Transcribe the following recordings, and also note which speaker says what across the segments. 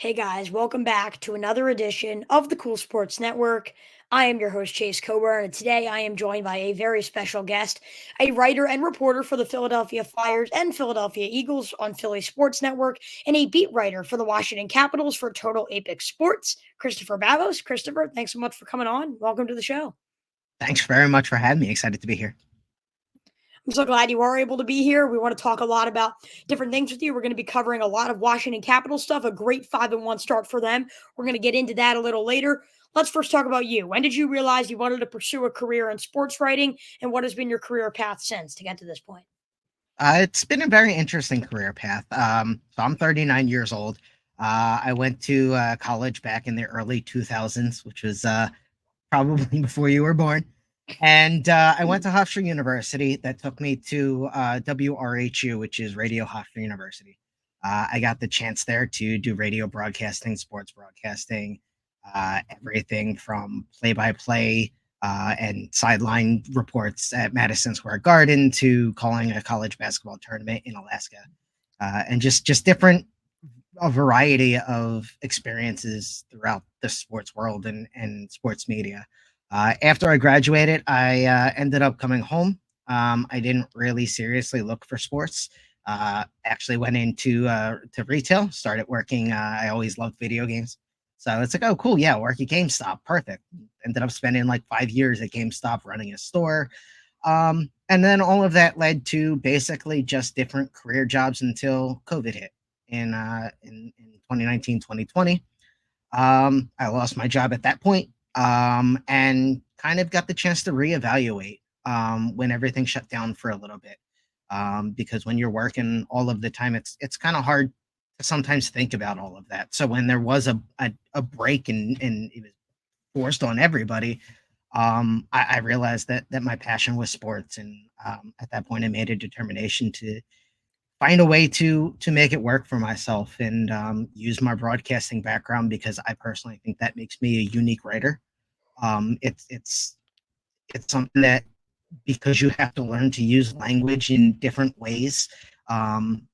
Speaker 1: Hey guys, welcome back to another edition of the Cool Sports Network. I am your host, Chase Coburn, and today I am joined by a very special guest, a writer and reporter for the Philadelphia Flyers and Philadelphia Eagles on Philly Sports Network, and a beat writer for the Washington Capitals for Total Apex Sports, Christopher Babos. Christopher, thanks so much for coming on. Welcome to the show.
Speaker 2: Thanks very much for having me. Excited to be here.
Speaker 1: I'm so glad you are able to be here. We want to talk a lot about different things with you. We're going to be covering a lot of Washington Capital stuff, a great 5-1 start for them. We're going to get into that a little later. Let's first talk about you. When did you realize you wanted to pursue a career in sports writing, and what has been your career path since to get to this point?
Speaker 2: It's been a very interesting career path. So I'm 39 years old. I went to college back in the early 2000s, which was probably before you were born. And I went to Hofstra University. That took me to WRHU, which is Radio Hofstra University. I got the chance there to do radio broadcasting, sports broadcasting, everything from play-by-play and sideline reports at Madison Square Garden to calling a college basketball tournament in Alaska, and just different a variety of experiences throughout the sports world and sports media. After I graduated, I ended up coming home. I didn't really seriously look for sports. Actually went into to retail, started working. I always loved video games. So it's like, oh, cool. Yeah, work at GameStop. Perfect. Ended up spending like 5 years at GameStop running a store. And then all of that led to basically just different career jobs until COVID hit in 2019, 2020. I lost my job at that point, and kind of got the chance to reevaluate when everything shut down for a little bit. Because when you're working all of the time, it's kind of hard to sometimes think about all of that. So when there was a break and it was forced on everybody, I realized that my passion was sports, and at that point, I made a determination to find a way to make it work for myself and use my broadcasting background because I personally think that makes me a unique writer. It's something that because you have to learn to use language in different ways. Um,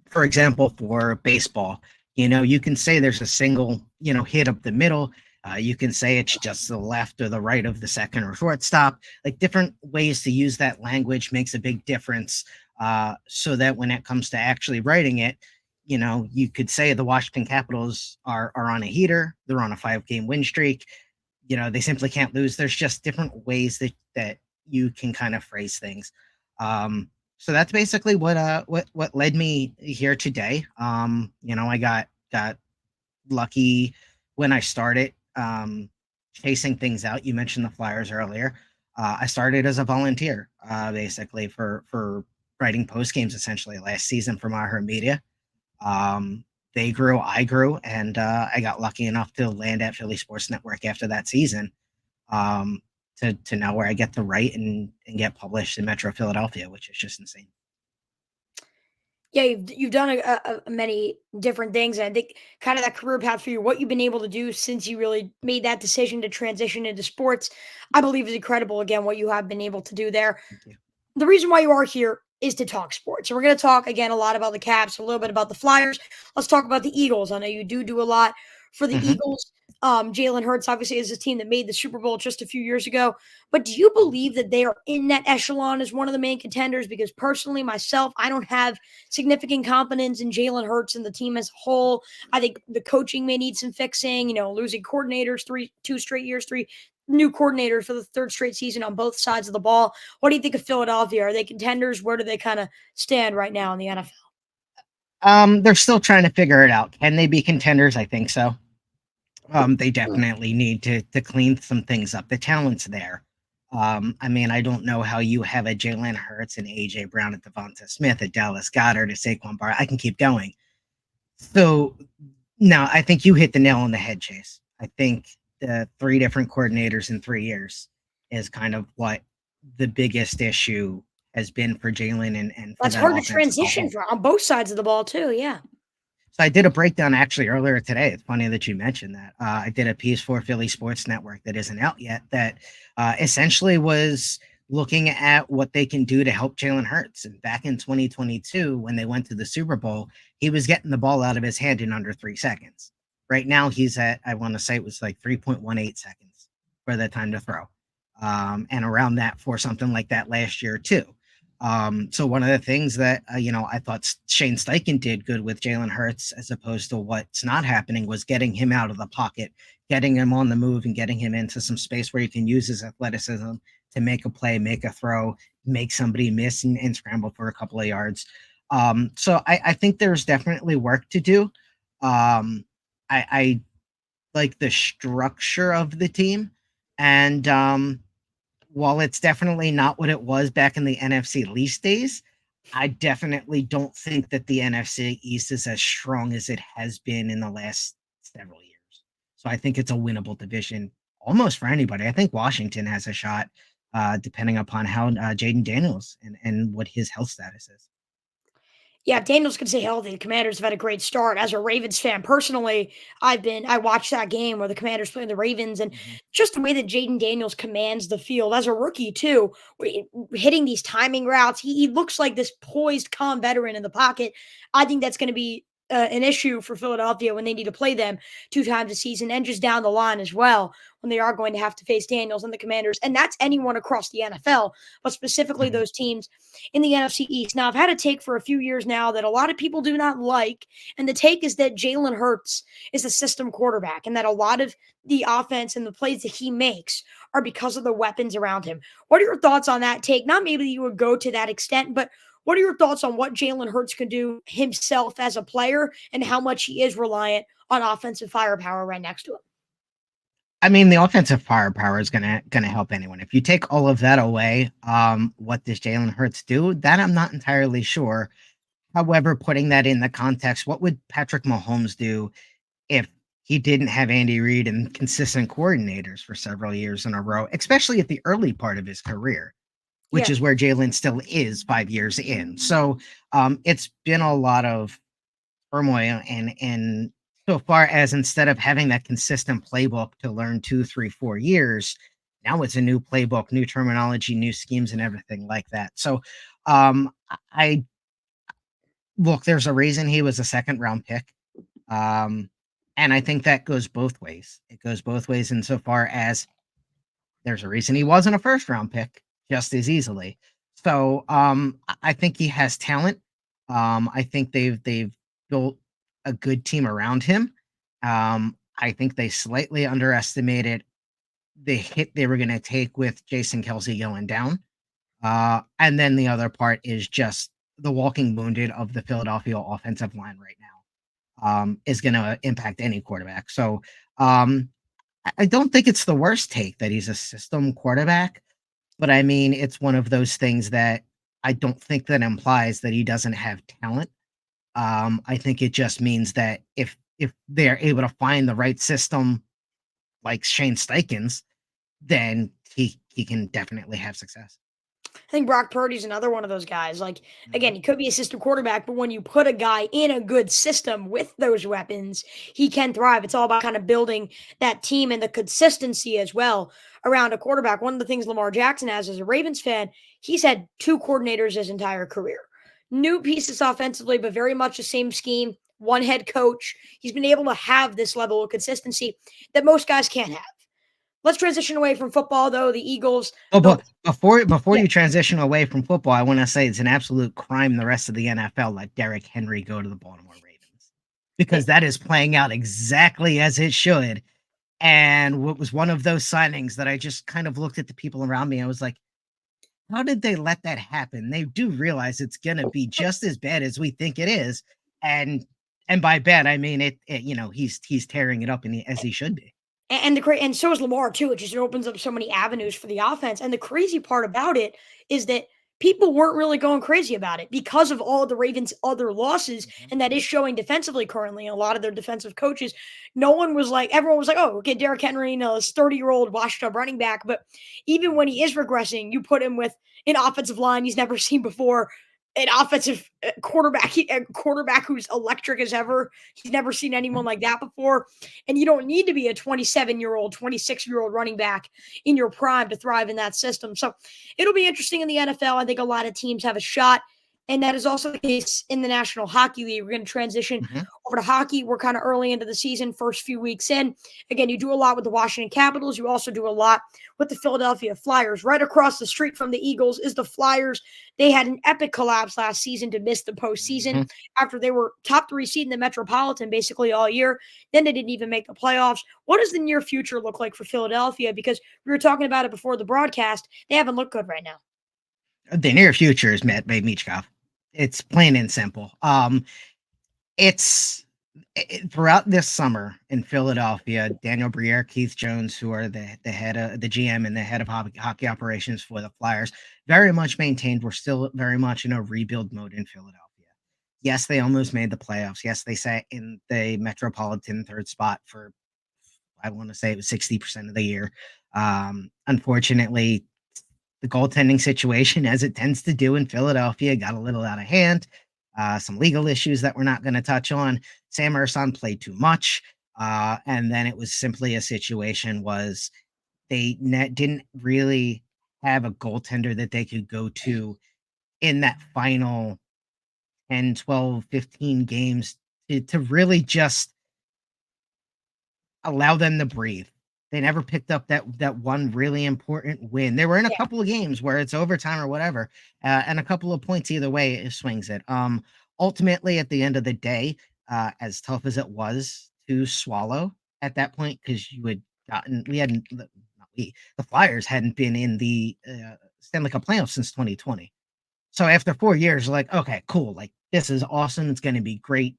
Speaker 2: for example, for baseball, you can say there's a single, hit up the middle. You can say it's just the left or the right of the second or shortstop. Like different ways to use that language makes a big difference. So that when it comes to actually writing it, you could say the Washington Capitals are on a heater. They're on a 5-game win streak. They simply can't lose. There's just different ways that you can kind of phrase things. So that's basically what led me here today. I got lucky when I started chasing things out. You mentioned the Flyers earlier. I started as a volunteer, basically for writing post games essentially last season for My Media. They grew, I grew, and I got lucky enough to land at Philly Sports Network after that season. Um, to now where I get to write and get published in Metro Philadelphia, which is just insane.
Speaker 1: Yeah, you've done many different things, and I think kind of that career path for you, what you've been able to do since you really made that decision to transition into sports, I believe is incredible. Again, what you have been able to do there.
Speaker 2: Thank you.
Speaker 1: The reason why you are here is to talk sports. And we're going to talk again a lot about the Caps, a little bit about the Flyers. Let's talk about the Eagles. I know you do a lot for the
Speaker 2: Mm-hmm.
Speaker 1: Eagles. Jalen Hurts obviously is a team that made the Super Bowl just a few years ago. But do you believe that they are in that echelon as one of the main contenders? Because personally, myself, I don't have significant confidence in Jalen Hurts and the team as a whole. I think the coaching may need some fixing. Losing coordinators 2 straight years, 3 new coordinators for the 3rd straight season on both sides of the ball. What do you think of Philadelphia? Are they contenders? Where do they kind of stand right now in the NFL?
Speaker 2: They're still trying to figure it out. Can they be contenders? I think so. They definitely need to clean some things up. The talent's there. I mean, I don't know how you have a Jalen Hurts and AJ Brown and Devonta Smith, a Dallas Goddard, a Saquon Barkley. I can keep going. So no, I think you hit the nail on the head, Chase. I think the 3 different coordinators in 3 years is kind of what the biggest issue has been for Jalen and for
Speaker 1: That's
Speaker 2: that
Speaker 1: hard to
Speaker 2: offense as a
Speaker 1: transition
Speaker 2: whole.
Speaker 1: for on both sides of the ball too. Yeah.
Speaker 2: So I did a breakdown actually earlier today. It's funny that you mentioned that. I did a piece for Philly Sports Network that isn't out yet that essentially was looking at what they can do to help Jalen Hurts. And back in 2022, when they went to the Super Bowl, he was getting the ball out of his hand in under 3 seconds. Right now, he's at, I want to say it was like 3.18 seconds for the time to throw. And around that for something like that last year, too. So one of the things that, I thought Shane Steichen did good with Jalen Hurts, as opposed to what's not happening, was getting him out of the pocket, getting him on the move, and getting him into some space where he can use his athleticism to make a play, make a throw, make somebody miss and scramble for a couple of yards. So I think there's definitely work to do. I like the structure of the team. And while it's definitely not what it was back in the NFC least days, I definitely don't think that the NFC East is as strong as it has been in the last several years. So I think it's a winnable division almost for anybody. I think Washington has a shot, depending upon how Jaden Daniels and what his health status is.
Speaker 1: Yeah, if Daniels can stay healthy, the Commanders have had a great start. As a Ravens fan, personally, I watched that game where the Commanders played the Ravens, and
Speaker 2: Mhm.
Speaker 1: just the way that Jaden Daniels commands the field as a rookie too, hitting these timing routes, he looks like this poised, calm veteran in the pocket. I think that's going to be an issue for Philadelphia when they need to play them 2 times a season, and just down the line as well when they are going to have to face Daniels and the Commanders, and that's anyone across the NFL, but specifically
Speaker 2: Mhm.
Speaker 1: those teams in the NFC East. Now, I've had a take for a few years now that a lot of people do not like, and the take is that Jalen Hurts is a system quarterback, and that a lot of the offense and the plays that he makes are because of the weapons around him. What are your thoughts on that take? Not maybe you would go to that extent, but what are your thoughts on what Jalen Hurts can do himself as a player and how much he is reliant on offensive firepower right next to him?
Speaker 2: I mean, the offensive firepower is gonna help anyone. If you take all of that away, what does Jalen Hurts do? That I'm not entirely sure. However, putting that in the context, what would Patrick Mahomes do if he didn't have Andy Reid and consistent coordinators for several years in a row, especially at the early part of his career, which
Speaker 1: Yeah.
Speaker 2: is where Jalen still is 5 years in. So it's been a lot of turmoil and so far as instead of having that consistent playbook to learn 2, 3, 4 years, now it's a new playbook, new terminology, new schemes, and everything like that. So I look, there's a reason he was a second round pick. Um, and I think that goes both ways. It goes both ways insofar as there's a reason he wasn't a first round pick just as easily. So I think he has talent. I think they've built a good team around him. I think they slightly underestimated the hit they were going to take with Jason Kelsey going down. And then the other part is just the walking wounded of the Philadelphia offensive line right now, is going to impact any quarterback. So I don't think it's the worst take that he's a system quarterback, but I mean, it's one of those things that I don't think that implies that he doesn't have talent. I think it just means that if they're able to find the right system like Shane Steichen's, then he can definitely have success.
Speaker 1: I think Brock Purdy's another one of those guys. Like,
Speaker 2: Mhm.
Speaker 1: again, he could be a system quarterback, but when you put a guy in a good system with those weapons, he can thrive. It's all about kind of building that team and the consistency as well around a quarterback. One of the things Lamar Jackson has as a Ravens fan, he's had two coordinators his entire career. New pieces offensively, but very much the same scheme. One head coach. He's been able to have this level of consistency that most guys can't have. Let's transition away from football, though. The Eagles,
Speaker 2: Oh,
Speaker 1: they'll,
Speaker 2: but before
Speaker 1: yeah,
Speaker 2: you transition away from football, I want to say it's an absolute crime the rest of the NFL let Derrick Henry go to the Baltimore Ravens because that is playing out exactly as it should. And what was one of those signings that I just kind of looked at the people around me. I was like, how did they let that happen? They do realize it's gonna be just as bad as we think it is, and by bad I mean he's tearing it up as he should be.
Speaker 1: And so is Lamar too. It just opens up so many avenues for the offense. And the crazy part about it is that people weren't really going crazy about it because of all of the Ravens' other losses,
Speaker 2: Mhm.
Speaker 1: and that is showing defensively currently. A lot of their defensive coaches, no one was like, everyone was like, "Oh, okay, Derrick Henry, this 30-year-old washed-up running back." But even when he is regressing, you put him with an offensive line he's never seen before, an offensive quarterback, a quarterback who's electric as ever. He's never seen anyone like that before. And you don't need to be a 27-year-old, 26-year-old running back in your prime to thrive in that system. So it'll be interesting in the NFL. I think a lot of teams have a shot. And that is also the case in the National Hockey League. We're going to transition
Speaker 2: Mhm.
Speaker 1: over to hockey. We're kind of early into the season, first few weeks in. Again, you do a lot with the Washington Capitals. You also do a lot with the Philadelphia Flyers. Right across the street from the Eagles is the Flyers. They had an epic collapse last season to miss the postseason
Speaker 2: Mhm.
Speaker 1: after they were top three seed in the Metropolitan basically all year. Then they didn't even make the playoffs. What does the near future look like for Philadelphia? Because we were talking about it before the broadcast. They haven't looked good right now.
Speaker 2: The near future is met by Michkov. It's plain and simple. It's throughout this summer in Philadelphia, Daniel Briere, Keith Jones, who are the head of the GM and the head of hockey operations for the Flyers, very much maintained we're still very much in a rebuild mode in Philadelphia. Yes, they almost made the playoffs. Yes, they sat in the Metropolitan third spot for, I want to say it was 60% of the year. Unfortunately, the goaltending situation, as it tends to do in Philadelphia, got a little out of hand. Some legal issues that we're not going to touch on. Sam Urson played too much. And then it was simply a situation was they didn't really have a goaltender that they could go to in that final 10, 12, 15 games to really just allow them to breathe. They never picked up that one really important win. They were in a couple of games where it's overtime or whatever, and a couple of points either way it swings it. Ultimately, at the end of the day, as tough as it was to swallow at that point, because you had gotten we hadn't not we the Flyers hadn't been in the Stanley Cup playoffs since 2020. So after 4 years, like, okay, cool, like this is awesome. It's going to be great.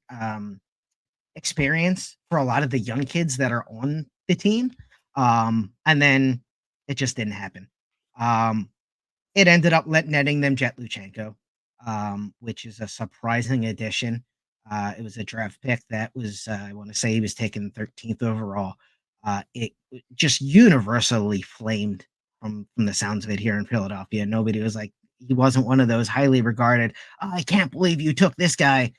Speaker 2: Experience for a lot of the young kids that are on the team. And then it just didn't happen. Um, it ended up netting them Jet Luchenko, which is a surprising addition. It was a draft pick that was, I want to say he was taken 13th overall. It just universally flamed from the sounds of it here in Philadelphia. Nobody was like, he wasn't one of those highly regarded, oh, I can't believe you took this guy.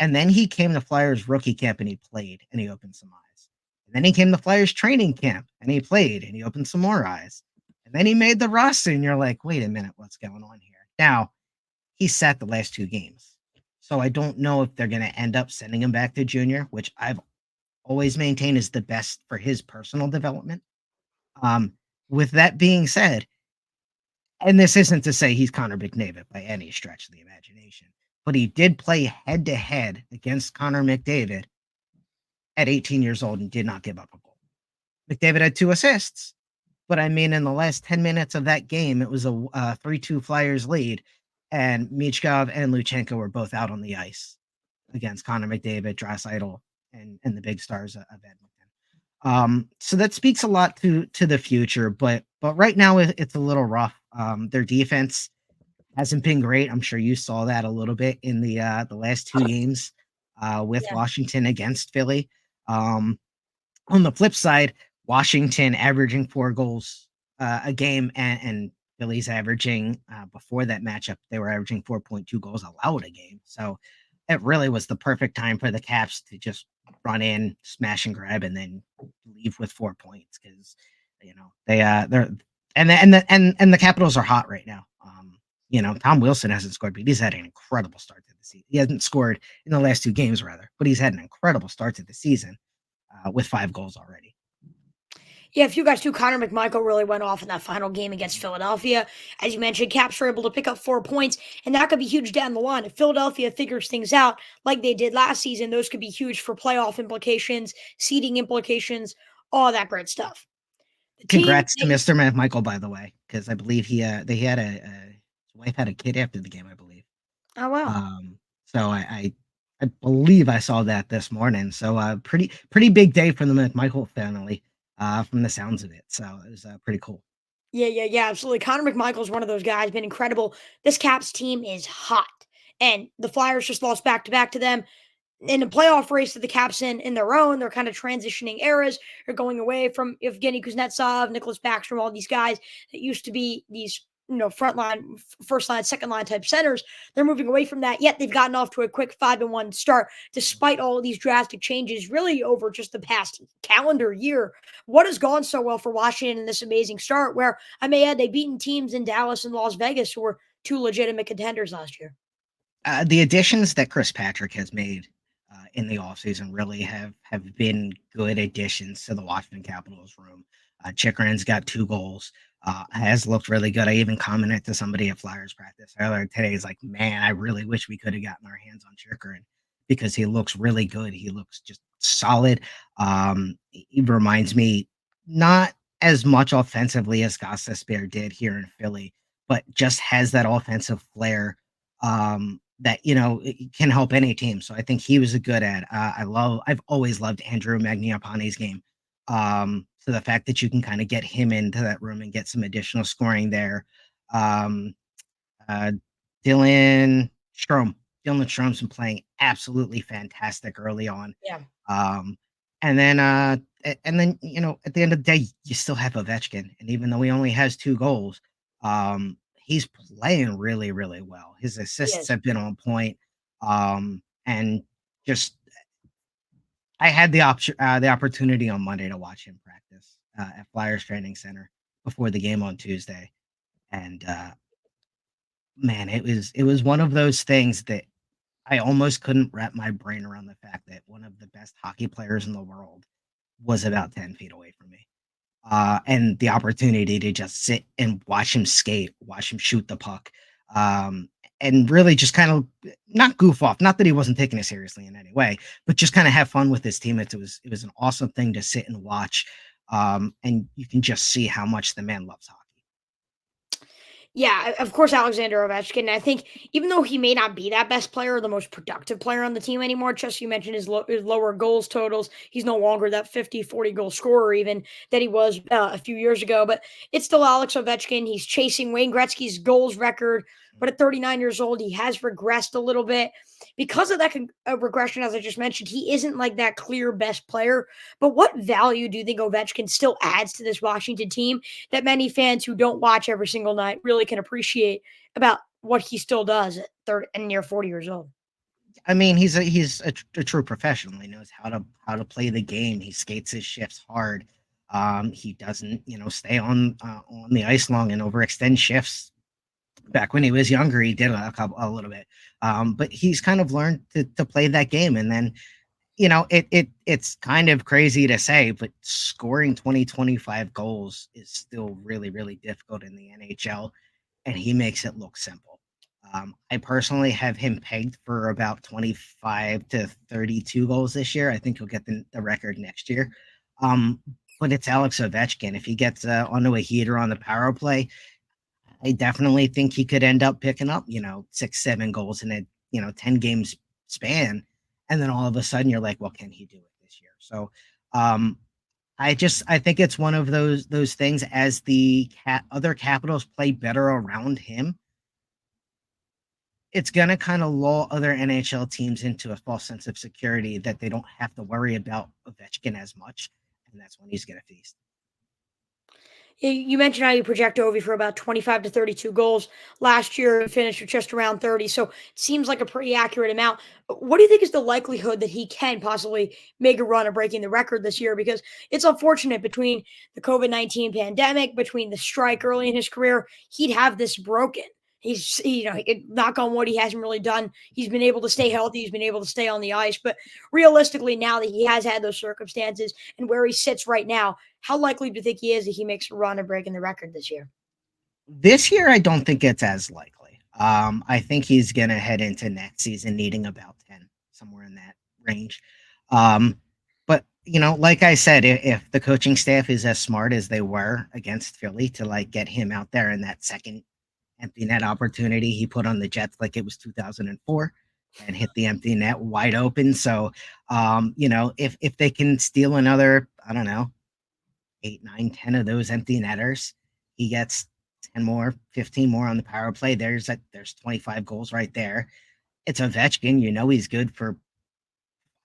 Speaker 2: And then he came to Flyers rookie camp and he played and he opened some eyes. And then he came to Flyers training camp and he played and he opened some more eyes. And then he made the roster and you're like, wait a minute, what's going on here? Now, he sat the last two games. So I don't know if they're going to end up sending him back to junior, which I've always maintained is the best for his personal development. Um, with that being said, and this isn't to say he's Connor McDavid by any stretch of the imagination, but he did play head to head against Connor McDavid at 18 years old and did not give up a goal. McDavid had 2 assists, but I mean, in the last 10 minutes of that game, it was a 3-2 Flyers lead, and Michkov and Luchenko were both out on the ice against Connor McDavid, Draisaitl, and the big stars of Edmonton. So that speaks a lot to the future, but right now it's a little rough. Their defense hasn't been great. I'm sure you saw that a little bit in the last 2 games with
Speaker 1: Yeah.
Speaker 2: Washington against Philly. Um, on the flip side, Washington averaging 4 goals a game, and Philly's averaging before that matchup, they were averaging 4.2 goals allowed a game. So it really was the perfect time for the Caps to just run in, smash and grab, and then leave with 4 points because they're and the Capitals are hot right now. Tom Wilson hasn't scored, but he's had an incredible start to the season. He hasn't scored in the last 2 games, rather, but he's had an incredible start to the season with 5 goals already.
Speaker 1: Yeah, if you guys too, Connor McMichael really went off in that final game against Philadelphia. As you mentioned, Caps were able to pick up 4 points, and that could be huge down the line. If Philadelphia figures things out like they did last season, those could be huge for playoff implications, seeding implications, all that great stuff. The team
Speaker 2: Congrats to Mr. Michael, by the way, because I believe they had his wife had a kid after the game, I believe.
Speaker 1: Oh, wow.
Speaker 2: So I believe I saw that this morning. So pretty big day for the McMichael family, from the sounds of it. So it was pretty cool.
Speaker 1: Yeah, absolutely. Connor McMichael is one of those guys, been incredible. This Caps team is hot, and the Flyers just lost back to back to them. In a playoff race that the Caps in their own. They're kind of transitioning eras. They're going away from Evgeny Kuznetsov, Nicholas Backstrom, all these guys that used to be these front line, first line, second line type centers. They're moving away from that. Yet they've gotten off to a quick 5-1 start, despite all of these drastic changes, really over just the past calendar year. What has gone so well for Washington in this amazing start? Where I may add, they've beaten teams in Dallas and Las Vegas who were 2 legitimate contenders last year.
Speaker 2: The additions that Chris Patrick has made in the offseason really have been good additions to the Washington Capitals room. Chikrin's got 2 goals. Has looked really good. I even commented to somebody at Flyers practice earlier today. He's like, man, I really wish we could have gotten our hands on Chikrin because he looks really good. He looks just solid. He reminds me not as much offensively as Gostisbehere did here in Philly, but just has that offensive flair that it can help any team. So I think he was a good ad. I've always loved Andrew Magniapani's game. So the fact that you can kind of get him into that room and get some additional scoring there. Um, uh, Dylan Strom. Dylan Strom's been playing absolutely fantastic early on.
Speaker 1: Yeah.
Speaker 2: Um, and then at the end of the day, you still have Ovechkin, and even though he only has 2 goals, he's playing really, really well. His assists
Speaker 1: Yes.
Speaker 2: have been on point, and just I had the opportunity on Monday to watch him practice at Flyers Training Center before the game on Tuesday, and man, it was one of those things that I almost couldn't wrap my brain around the fact that one of the best hockey players in the world was about 10 feet away from me. And the opportunity to just sit and watch him skate, watch him shoot the puck, um, and really just kind of not goof off. Not that he wasn't taking it seriously in any way, but just kind of have fun with his teammates. It was an awesome thing to sit and watch, and you can just see how much the man loves hockey.
Speaker 1: Yeah, of course, Alexander Ovechkin. I think even though he may not be that best player or the most productive player on the team anymore, just you mentioned his lower goals totals. He's no longer that 50, 40 goal scorer even that he was a few years ago, but it's still Alex Ovechkin. He's chasing Wayne Gretzky's goals record, but at 39 years old, he has regressed a little bit. Because of that regression, as I just mentioned, he isn't like that clear best player. But what value do you think Ovechkin still adds to this Washington team that many fans who don't watch every single night really can appreciate about what he still does at 30 and near 40 years old?
Speaker 2: I mean, he's a true professional. He knows how to play the game. He skates his shifts hard. He doesn't, stay on the ice long and overextend shifts. Back when he was younger, he did a little bit. But he's kind of learned to play that game. And then, it's kind of crazy to say, but scoring 20-25 goals is still really, really difficult in the NHL, and he makes it look simple. I personally have him pegged for about 25 to 32 goals this year. I think he'll get the record next year. Um, but it's Alex Ovechkin. If he gets onto a heater on the power play, I definitely think he could end up picking up, 6, 7 goals in a, 10 games span. And then all of a sudden you're like, well, can he do it this year? So um, I think it's one of those things as the other Capitals play better around him, it's going to kind of lull other NHL teams into a false sense of security that they don't have to worry about Ovechkin as much. And that's when he's going to feast.
Speaker 1: You mentioned how you project Ovi for about 25 to 32 goals. Last year, he finished with just around 30, so it seems like a pretty accurate amount. What do you think is the likelihood that he can possibly make a run of breaking the record this year? Because it's unfortunate between the COVID-19 pandemic, between the strike early in his career, he'd have this broken. Knock on wood, he hasn't really done. He's been able to stay healthy. He's been able to stay on the ice. But realistically, now that he has had those circumstances and where he sits right now, how likely do you think he is that he makes a run of breaking the record this year?
Speaker 2: This year, I don't think it's as likely. I think he's going to head into next season needing about 10, somewhere in that range. But, like I said, if the coaching staff is as smart as they were against Philly to like get him out there in that second empty net opportunity he put on the Jets like it was 2004 and hit the empty net wide open. So, if they can steal another, I don't know, 8, 9, 10 of those empty netters, he gets 10 more, 15 more on the power play. There's 25 goals right there. It's Ovechkin. He's good for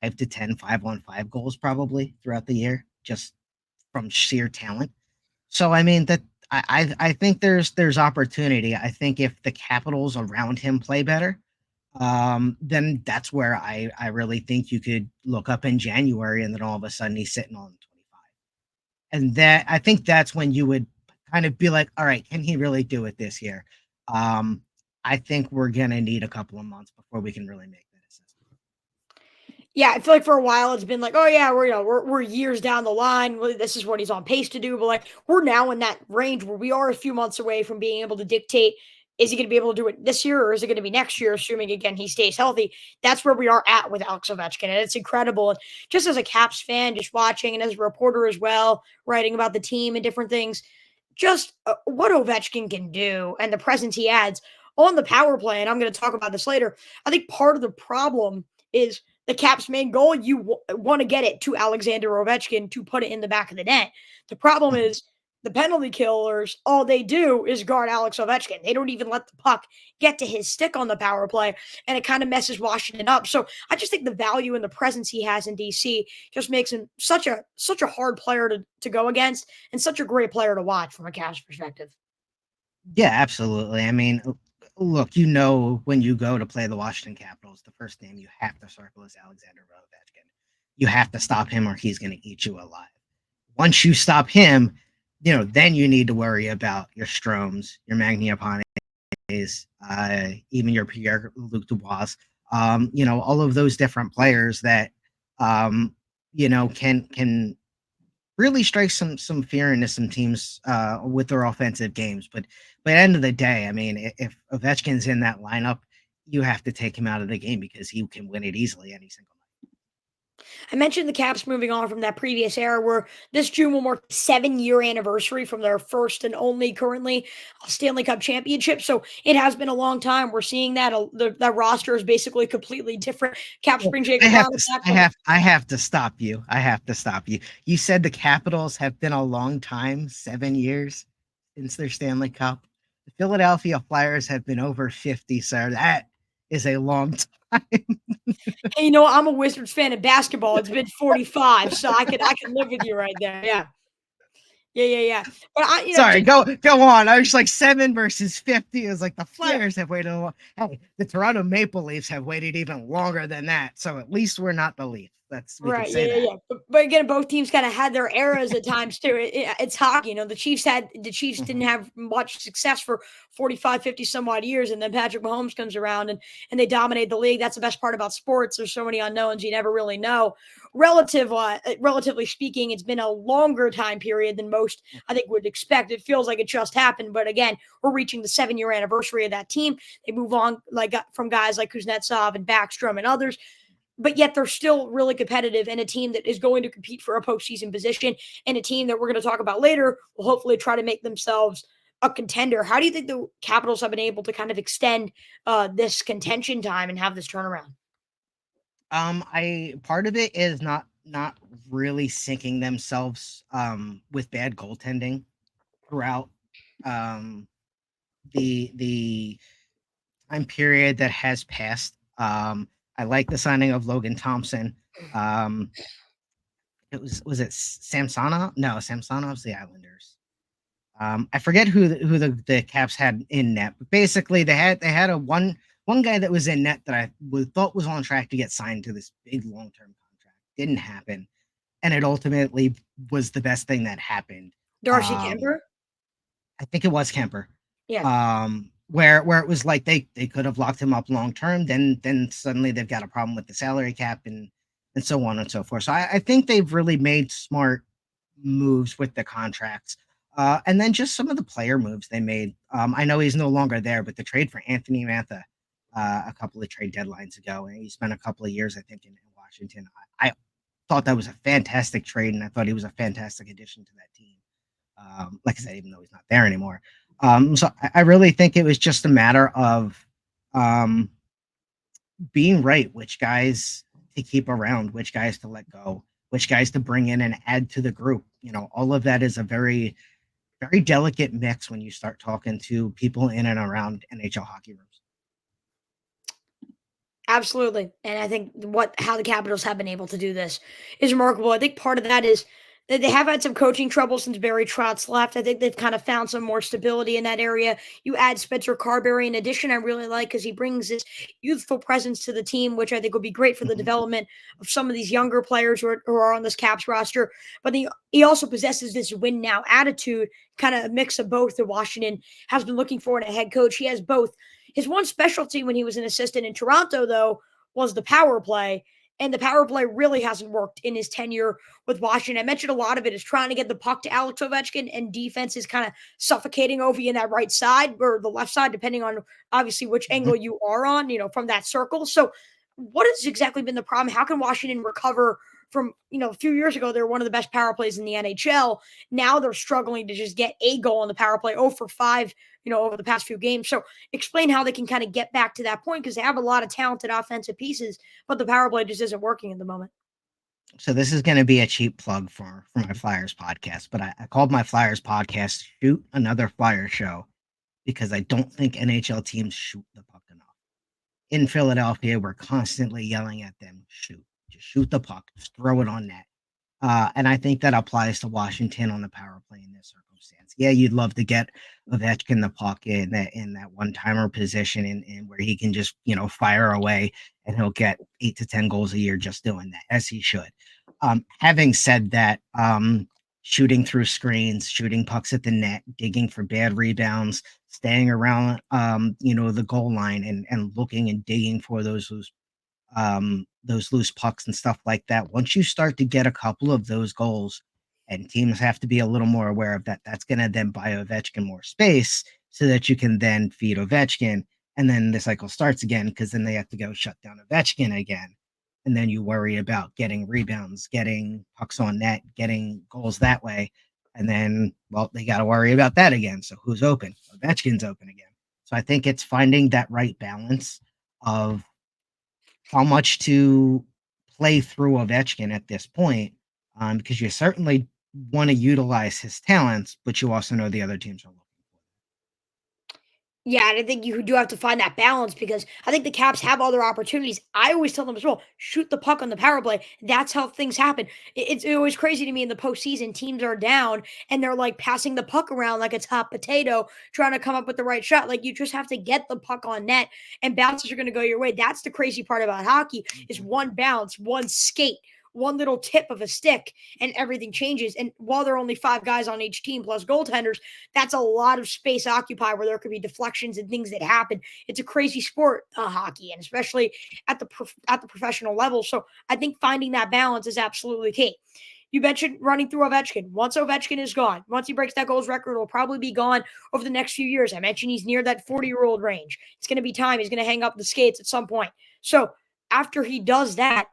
Speaker 2: 5 to 10 5-on-5 goals probably throughout the year, just from sheer talent. So I mean that I think there's opportunity. I think if the Capitals around him play better, then that's where I really think you could look up in January and then all of a sudden he's sitting on 25. And that I think that's when you would kind of be like, all right, can he really do it this year? Um, I think we're gonna need a couple of months before we can really make that assessment.
Speaker 1: Yeah, I feel like for a while it's been like, oh yeah, we're years down the line. This is what he's on pace to do, but like we're now in that range where we are a few months away from being able to dictate. Is he going to be able to do it this year, or is it going to be next year? Assuming again he stays healthy, that's where we are at with Alex Ovechkin, and it's incredible. And just as a Caps fan, just watching, and as a reporter as well, writing about the team and different things, just what Ovechkin can do and the presence he adds on the power play. And I'm going to talk about this later. I think part of the problem is the Caps' main goal. You want to get it to Alexander Ovechkin to put it in the back of the net. The problem
Speaker 2: Mhm.
Speaker 1: is the penalty killers, all they do is guard Alex Ovechkin. They don't even let the puck get to his stick on the power play, and it kind of messes Washington up. So I just think the value and the presence he has in DC just makes him such a hard player to go against and such a great player to watch from a Cavs perspective.
Speaker 2: Yeah, absolutely. I mean, look, you know, when you go to play the Washington Capitals, the first name you have to circle is Alexander Ovechkin. You have to stop him, or he's going to eat you alive. Once you stop him, then you need to worry about your Stromes, your Magniapanes, even your Pierre-Luc Dubois. All of those different players that can really strike some fear into some teams with their offensive games. But by the end of the day, I mean, if Ovechkin's in that lineup, you have to take him out of the game because he can win it easily any single night.
Speaker 1: I mentioned the Caps moving on from that previous era where this June will mark the 7-year anniversary from their first and only currently Stanley Cup championship. So it has been a long time. We're seeing that that roster is basically completely different. Caps
Speaker 2: Well,
Speaker 1: bring
Speaker 2: I
Speaker 1: Jacob
Speaker 2: have
Speaker 1: Brown
Speaker 2: to
Speaker 1: back,
Speaker 2: I
Speaker 1: but
Speaker 2: have I have to stop you. I have to stop you. You said the Capitals have been a long time, 7 years since their Stanley Cup. The Philadelphia Flyers have been over 50, sir. That is a long time.
Speaker 1: hey, I'm a Wizards fan of basketball. It's been 45, so I can live with you right there. Yeah. Yeah. But
Speaker 2: Sorry, go on. I was like 7 versus 50 is like the
Speaker 1: yeah.
Speaker 2: Flyers have waited a long. Hey, the Toronto Maple Leafs have waited even longer than that. So at least we're not the Leafs. We can
Speaker 1: Right. Yeah.
Speaker 2: say
Speaker 1: Yeah.
Speaker 2: that.
Speaker 1: Yeah. But again, both teams kind of had their eras at times too. It's hockey. The Chiefs didn't
Speaker 2: Mhm.
Speaker 1: have much success for 45, 50 some odd years. And then Patrick Mahomes comes around and they dominate the league. That's the best part about sports. There's so many unknowns. You never really know. Relatively speaking, it's been a longer time period than most, I think, would expect. It feels like it just happened. But again, we're reaching the 7-year anniversary of that team. They move on from guys like Kuznetsov and Backstrom and others, but yet they're still really competitive, and a team that is going to compete for a postseason position, and a team that we're going to talk about later will hopefully try to make themselves a contender. How do you think the Capitals have been able to kind of extend this contention time and have this turnaround?
Speaker 2: I part of it is not really sinking themselves with bad goaltending throughout um the time period that has passed. I like the signing of Logan Thompson. Um, it Samsonov? No, Samsonov's the Islanders. I forget who the Caps had in net, but basically they had a one guy that was in net that thought was on track to get signed to this big long term contract. Didn't happen, and it ultimately was the best thing that happened.
Speaker 1: Darcy
Speaker 2: Um,
Speaker 1: Kemper?
Speaker 2: I think it was Kemper.
Speaker 1: Yeah.
Speaker 2: Where it was like they could have locked him up long term, then suddenly they've got a problem with the salary cap and so on and so forth. So I think they've really made smart moves with the contracts. And then just some of the player moves they made. I know he's no longer there, but the trade for Anthony Mantha a couple of trade deadlines ago, and he spent a couple of years, I think, in Washington. I thought that was a fantastic trade, and I thought he was a fantastic addition to that team. Like I said, even though he's not there anymore. So I really think it was just a matter of um, being right, which guys to keep around, which guys to let go, which guys to bring in and add to the group. All of that is a very, very delicate mix when you start talking to people in and around NHL hockey rooms.
Speaker 1: Absolutely. And I think how the Capitals have been able to do this is remarkable. I think part of that is that they have had some coaching trouble since Barry Trotz left. I think they've kind of found some more stability in that area. You add Spencer Carberry in addition, I really like because he brings this youthful presence to the team, which I think would be great for the
Speaker 2: Mhm.
Speaker 1: development of some of these younger players who are on this Caps roster. But he also possesses this win now attitude, kind of a mix of both that Washington has been looking for in a head coach. He has both. His one specialty when he was an assistant in Toronto, though, was the power play. And the power play really hasn't worked in his tenure with Washington. I mentioned a lot of it is trying to get the puck to Alex Ovechkin, and defense is kind of suffocating over you in that right side or the left side, depending on obviously which
Speaker 2: Mhm.
Speaker 1: angle you are on, from that circle. So, what has exactly been the problem? How can Washington recover from, a few years ago, they were one of the best power plays in the NHL. Now they're struggling to just get a goal on the power play, 0 for 5, over the past few games. So explain how they can kind of get back to that point because they have a lot of talented offensive pieces, but the power play just isn't working at the moment.
Speaker 2: So this is going to be a cheap plug for my Flyers podcast, but I called my Flyers podcast "Shoot Another Flyer Show" because I don't think NHL teams shoot the puck enough. In Philadelphia, we're constantly yelling at them, "Shoot, just shoot the puck, just throw it on net." And I think that applies to Washington on the power play in this circumstance. Yeah, you'd love to get Ovechkin the puck in that one timer position and where he can just fire away and he'll get 8 to 10 goals a year just doing that as he should. Having said that, shooting through screens, shooting pucks at the net, digging for bad rebounds, staying around the goal line and looking and digging for those loose pucks and stuff like that. Once you start to get a couple of those goals, and teams have to be a little more aware of that, that's going to then buy Ovechkin more space so that you can then feed Ovechkin. And then the cycle starts again because then they have to go shut down Ovechkin again. And then you worry about getting rebounds, getting pucks on net, getting goals that way. And then, well, they got to worry about that again. So who's open? Ovechkin's open again. So I think it's finding that right balance of how much to play through Ovechkin at this point, because you certainly want to utilize his talents, but you also know the other teams are looking
Speaker 1: Yeah, and I think you do have to find that balance because I think the Caps have other opportunities. I always tell them as well, shoot the puck on the power play. That's how things happen. It's always crazy to me in the postseason. Teams are down and they're like passing the puck around like it's hot potato, trying to come up with the right shot. Like you just have to get the puck on net, and bounces are going to go your way. That's the crazy part about hockey is
Speaker 2: for.
Speaker 1: one bounce, one skate, one little tip of a stick, and everything changes. And while there are only 5 guys on each team plus goaltenders, that's a lot of space occupied where there could be deflections and things that happen. It's a crazy sport, hockey, and especially at the professional level. So I think finding that balance is absolutely key. You mentioned running through Ovechkin. Once Ovechkin is gone, once he breaks that goals record, it'll probably be gone over the next few years. I mentioned he's near that 40-year-old range. It's going to be time. He's going to hang up the skates at some point. So after he does that,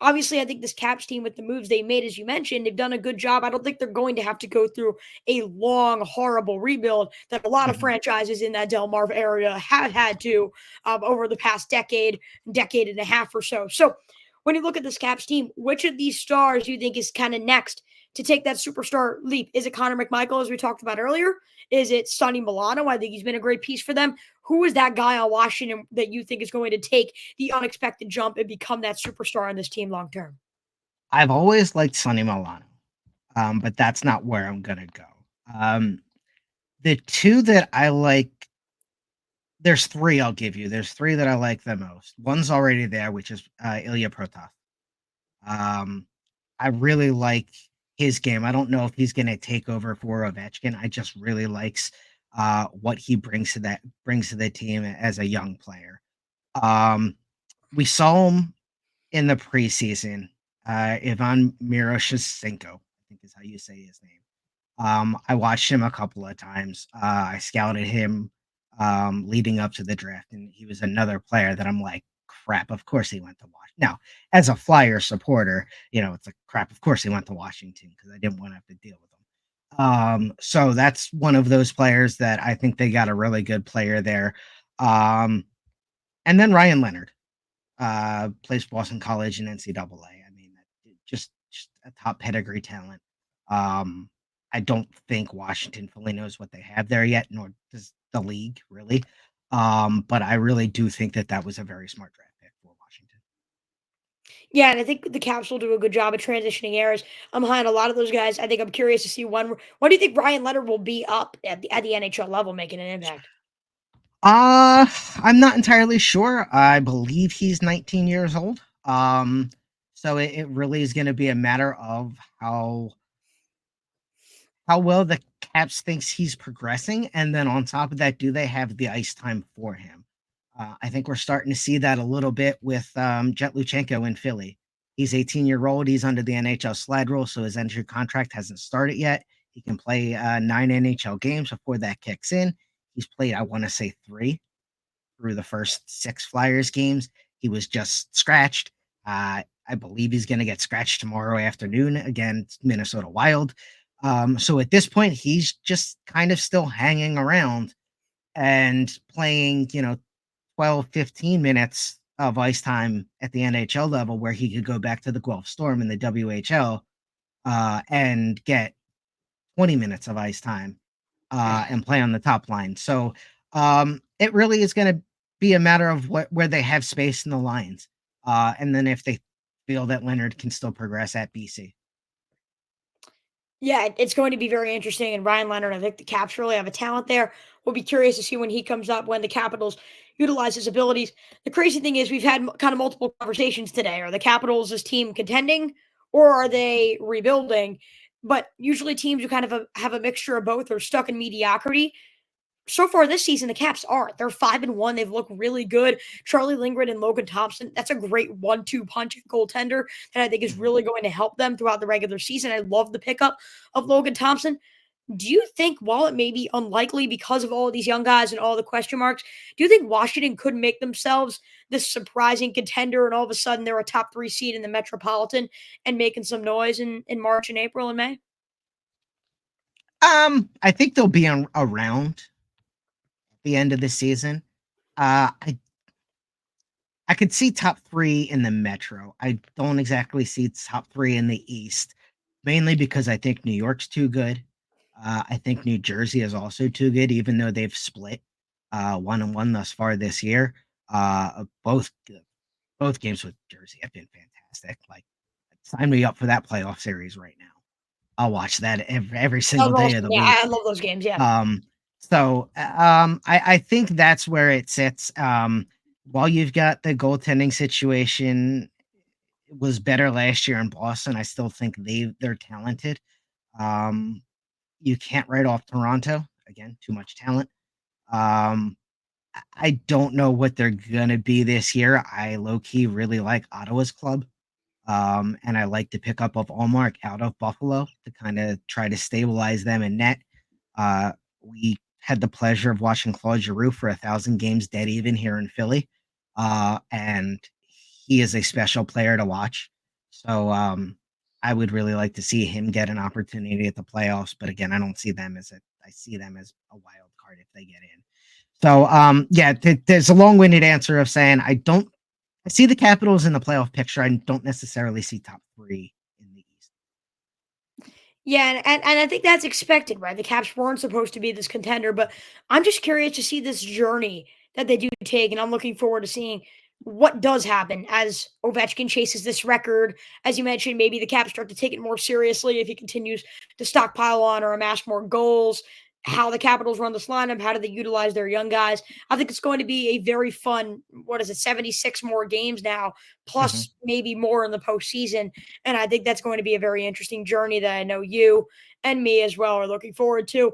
Speaker 1: obviously, I think this Caps team with the moves they made, as you mentioned, they've done a good job. I don't think they're going to have to go through a long, horrible rebuild that a lot of
Speaker 2: Mhm.
Speaker 1: franchises in that Delmarva area have had to over the past decade and a half or so. So, when you look at this Caps team, which of these stars do you think is kind of next to take that superstar leap? Is it Connor McMichael, as we talked about earlier? Is it Sonny Milano? I think he's been a great piece for them. Who is that guy on Washington that you think is going to take the unexpected jump and become that superstar on this team long term?
Speaker 2: I've always liked Sonny Milano, but that's not where I'm gonna go. Um, the two that I like, there's three I'll give you. There's three that I like the most. One's already there, which is Ilya Protov. Um, I really like his game. I don't know if he's going to take over for Ovechkin. I just really likes what he brings to the team as a young player. Um, we saw him in the preseason. Ivan Miroshchenko, I think is how you say his name. I watched him a couple of times. I scouted him leading up to the draft, and he was another player that I'm like, crap. Of course he went to Washington. Now, as a Flyer supporter, it's like crap. Of course he went to Washington because I didn't want to have to deal with him. So that's one of those players that I think they got a really good player there. And then Ryan Leonard plays Boston College and NCAA. I mean, just a top pedigree talent. Um, I don't think Washington fully knows what they have there yet, nor does the league really. But I really do think that was a very smart draft pick for Washington.
Speaker 1: Yeah, and I think the Caps will do a good job of transitioning eras. I'm behind a lot of those guys. I think I'm curious to see when do you think Ryan Leonard will be up at the NHL level making an impact?
Speaker 2: Uh, I'm not entirely sure. I believe he's 19 years old. So it really is going to be a matter of how well the Caps thinks he's progressing, and then on top of that, do they have the ice time for him? I think we're starting to see that a little bit with Jet Luchenko in Philly. He's 18-year-old. He's under the NHL slide rule, so his entry contract hasn't started yet. He can play 9 NHL games before that kicks in. He's played, I want to say, 3 through the first 6 Flyers games. He was just scratched. I believe he's going to get scratched tomorrow afternoon against Minnesota Wild. So at this point, he's just kind of still hanging around and playing, 12, 15 minutes of ice time at the NHL level where he could go back to the Guelph Storm in the WHL and get 20 minutes of ice time and play on the top line. So it really is going to be a matter of where they have space in the lines. And then if they feel that Leonard can still progress at BC.
Speaker 1: Yeah, it's going to be very interesting. And Ryan Leonard, I think the Caps really have a talent there. We'll be curious to see when he comes up, when the Capitals utilize his abilities. The crazy thing is, we've had kind of multiple conversations today. Are the Capitals this team contending or are they rebuilding? But usually teams who kind of have a mixture of both are stuck in mediocrity. So far this season, the Caps aren't. They're 5-1. They've looked really good. Charlie Lindgren and Logan Thompson. That's a great 1-2 punch at goaltender that I think is really going to help them throughout the regular season. I love the pickup of Logan Thompson. Do you think, while it may be unlikely because of all of these young guys and all the question marks, do you think Washington could make themselves this surprising contender and all of a sudden they're a top 3 seed in the Metropolitan and making some noise in March and April and May?
Speaker 2: I think they'll be around the end of the season. Uh, I I could see top 3 in the Metro. I don't exactly see top 3 in the East, mainly because I think New York's too good. I think New Jersey is also too good, even though they've split 1-1 thus far this year. Both games with Jersey have been fantastic. Like, sign me up for that playoff series right now. I'll watch that every
Speaker 1: That
Speaker 2: single
Speaker 1: was
Speaker 2: day of
Speaker 1: awesome.
Speaker 2: the
Speaker 1: Yeah,
Speaker 2: week.
Speaker 1: I love those games. Yeah.
Speaker 2: I think that's where it sits. While you've got the goaltending situation was better last year in Boston, I still think they're talented. Um, you can't write off Toronto again, too much talent. Um, I don't know what they're gonna be this year. I low key really like Ottawa's club. And I like the pickup of Allmark out of Buffalo to kind of try to stabilize them in net. We had the pleasure of watching Claude Giroux for 1,000 games dead even here in Philly. And he is a special player to watch. So I would really like to see him get an opportunity at the playoffs. But again, I don't see them as I see them as a wild card if they get in. So yeah, there's a long-winded answer of saying I see the Capitals in the playoff picture. I don't necessarily see top 3 in the East.
Speaker 1: Yeah, and I think that's expected, right? The Caps weren't supposed to be this contender, but I'm just curious to see this journey that they do take, and I'm looking forward to seeing what does happen as Ovechkin chases this record. As you mentioned, maybe the Caps start to take it more seriously if he continues to stockpile on or amass more goals. How the Capitals run this lineup, how do they utilize their young guys? I think it's going to be a very fun, what is it, 76 more games now,
Speaker 2: Mhm.
Speaker 1: plus maybe more in the postseason. And I think that's going to be a very interesting journey that I know you and me as well are looking forward to.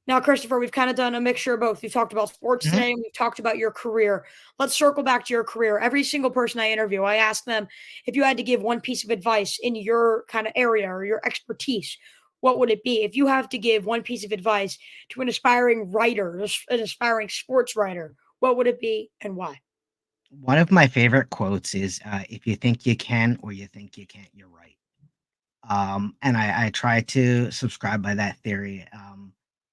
Speaker 1: Now, Christopher, we've kind of done a mixture of both. We've talked about sports
Speaker 2: Mhm.
Speaker 1: today and we've talked about your career. Let's circle back to your career. Every single person I interview, I ask them if you had to give one piece of advice in your kind of area or your expertise, what would it be? If you have to give one piece of advice to an aspiring writer, an aspiring sports writer, what would it be and why?
Speaker 2: One of my favorite quotes is, "If you think you can or you think you can't, you're right." And I try to subscribe by that theory.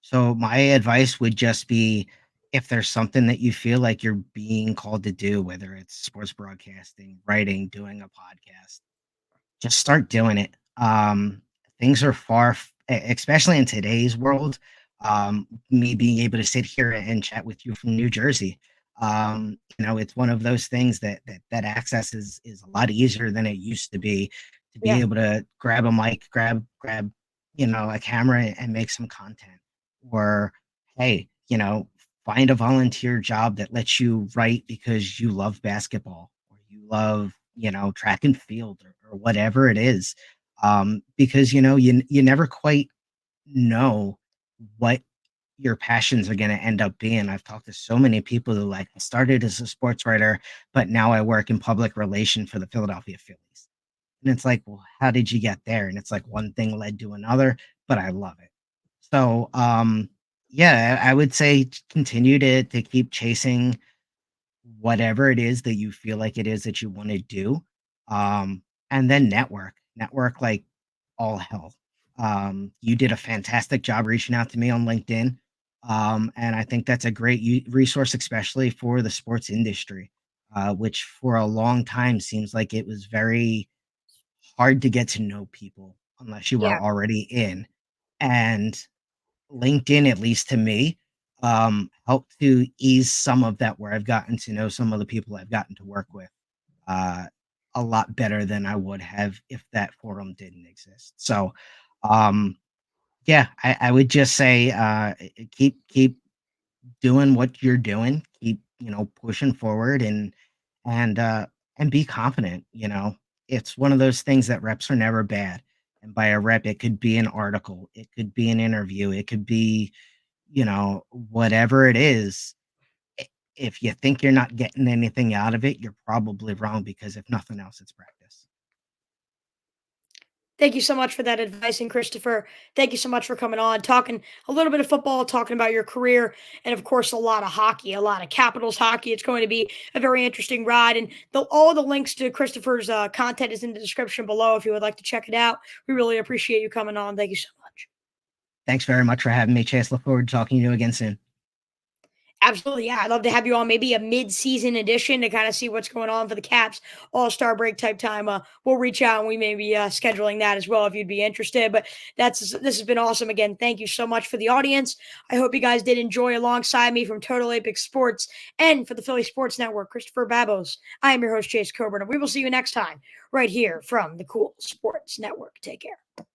Speaker 2: So my advice would just be, if there's something that you feel like you're being called to do, whether it's sports broadcasting, writing, doing a podcast, just start doing it. Things are especially in today's world. Me being able to sit here and chat with you from New Jersey, it's one of those things that access is a lot easier than it used to be. To be
Speaker 1: Yeah.
Speaker 2: able to grab a mic, grab a camera and make some content, or hey, find a volunteer job that lets you write because you love basketball or you love track and field or whatever it is, because you never quite know what your passions are going to end up being. I've talked to so many people who like I started as a sports writer, but now I work in public relation for the Philadelphia Phillies. And it's like, well, how did you get there? And it's like one thing led to another, but I love it. So, yeah, I would say continue to keep chasing whatever it is that you feel like it is that you want to do. And then network like all hell. You did a fantastic job reaching out to me on LinkedIn. And I think that's a great resource, especially for the sports industry, which for a long time seems like it was very hard to get to know people unless you
Speaker 1: Yeah.
Speaker 2: were already in. And LinkedIn, at least to me, helped to ease some of that where I've gotten to know some of the people I've gotten to work with uh, a lot better than I would have if that forum didn't exist. So, um, yeah, I would just say keep doing what you're doing, keep pushing forward and and be confident. It's one of those things that reps are never bad. And by a rep, it could be an article, it could be an interview, it could be whatever it is. If you think you're not getting anything out of it, you're probably wrong because if nothing else, it's practice.
Speaker 1: Thank you so much for that advice. And Christopher, thank you so much for coming on, talking a little bit of football, talking about your career, and of course, a lot of hockey, a lot of Capitals hockey. It's going to be a very interesting ride. And all the links to Christopher's content is in the description below if you would like to check it out. We really appreciate you coming on. Thank you so much.
Speaker 2: Thanks very much for having me, Chase. Look forward to talking to you again soon.
Speaker 1: Absolutely. Yeah. I'd love to have you on maybe a mid-season edition to kind of see what's going on for the Caps all-star break type time. We'll reach out and we may be scheduling that as well if you'd be interested. But this has been awesome. Again, thank you so much for the audience. I hope you guys did enjoy alongside me from Total Apex Sports and for the Philly Sports Network, Christopher Babos. I am your host, Chase Coburn, and we will see you next time right here from the Cool Sports Network. Take care.